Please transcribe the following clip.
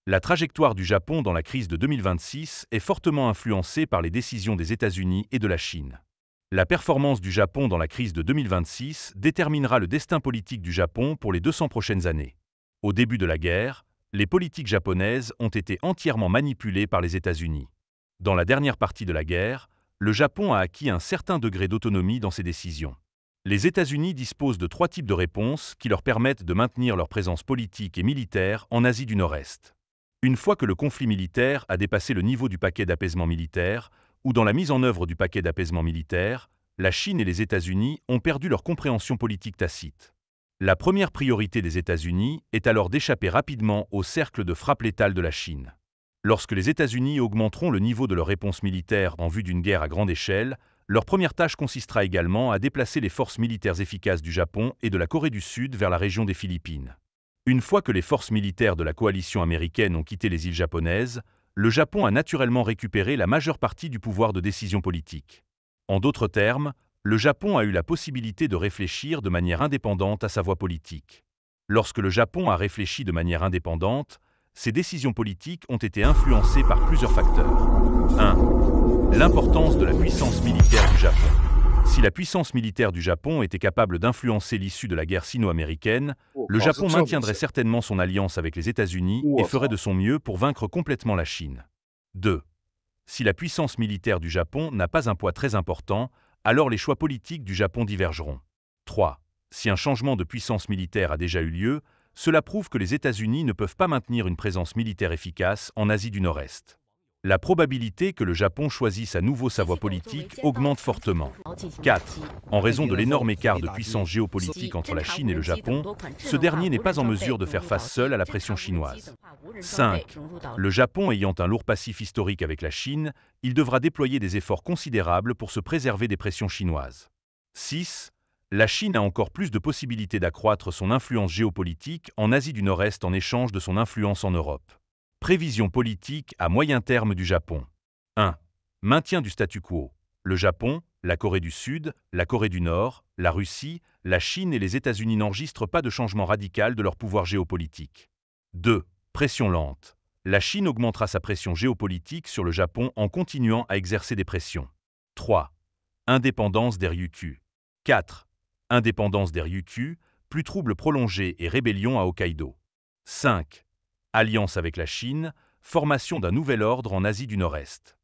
La trajectoire du Japon dans la crise de 2026 est fortement influencée par les décisions des États-Unis et de la Chine. La performance du Japon dans la crise de 2026 déterminera le destin politique du Japon pour les 200 prochaines années. Au début de la guerre, les politiques japonaises ont été entièrement manipulées par les États-Unis. Dans la dernière partie de la guerre, le Japon a acquis un certain degré d'autonomie dans ses décisions. Les États-Unis disposent de 3 types de réponses qui leur permettent de maintenir leur présence politique et militaire en Asie du Nord-Est. Une fois que le conflit militaire a dépassé le niveau du paquet d'apaisement militaire, ou dans la mise en œuvre du paquet d'apaisement militaire, la Chine et les États-Unis ont perdu leur compréhension politique tacite. La première priorité des États-Unis est alors d'échapper rapidement au cercle de frappe létale de la Chine. Lorsque les États-Unis augmenteront le niveau de leur réponse militaire en vue d'une guerre à grande échelle, leur première tâche consistera également à déplacer les forces militaires efficaces du Japon et de la Corée du Sud vers la région des Philippines. Une fois que les forces militaires de la coalition américaine ont quitté les îles japonaises, le Japon a naturellement récupéré la majeure partie du pouvoir de décision politique. En d'autres termes, le Japon a eu la possibilité de réfléchir de manière indépendante à sa voie politique. Lorsque le Japon a réfléchi de manière indépendante, ses décisions politiques ont été influencées par plusieurs facteurs. 1. L'importance de la puissance militaire du Japon. Si la puissance militaire du Japon était capable d'influencer l'issue de la guerre sino-américaine, le Japon maintiendrait certainement son alliance avec les États-Unis et ferait de son mieux pour vaincre complètement la Chine. 2. Si la puissance militaire du Japon n'a pas un poids très important, alors les choix politiques du Japon divergeront. 3. Si un changement de puissance militaire a déjà eu lieu, cela prouve que les États-Unis ne peuvent pas maintenir une présence militaire efficace en Asie du Nord-Est. La probabilité que le Japon choisisse à nouveau sa voie politique augmente fortement. 4. En raison de l'énorme écart de puissance géopolitique entre la Chine et le Japon, ce dernier n'est pas en mesure de faire face seul à la pression chinoise. 5. Le Japon ayant un lourd passif historique avec la Chine, il devra déployer des efforts considérables pour se préserver des pressions chinoises. 6. La Chine a encore plus de possibilités d'accroître son influence géopolitique en Asie du Nord-Est en échange de son influence en Europe. Prévision politique à moyen terme du Japon. 1. Maintien du statu quo. Le Japon, la Corée du Sud, la Corée du Nord, la Russie, la Chine et les États-Unis n'enregistrent pas de changement radical de leur pouvoir géopolitique. 2. Pression lente. La Chine augmentera sa pression géopolitique sur le Japon en continuant à exercer des pressions. 3. Indépendance des Ryukyu. 4. Indépendance des Ryukyu, plus troubles prolongés et rébellion à Hokkaido. 5. Alliance avec la Chine, formation d'un nouvel ordre en Asie du Nord-Est.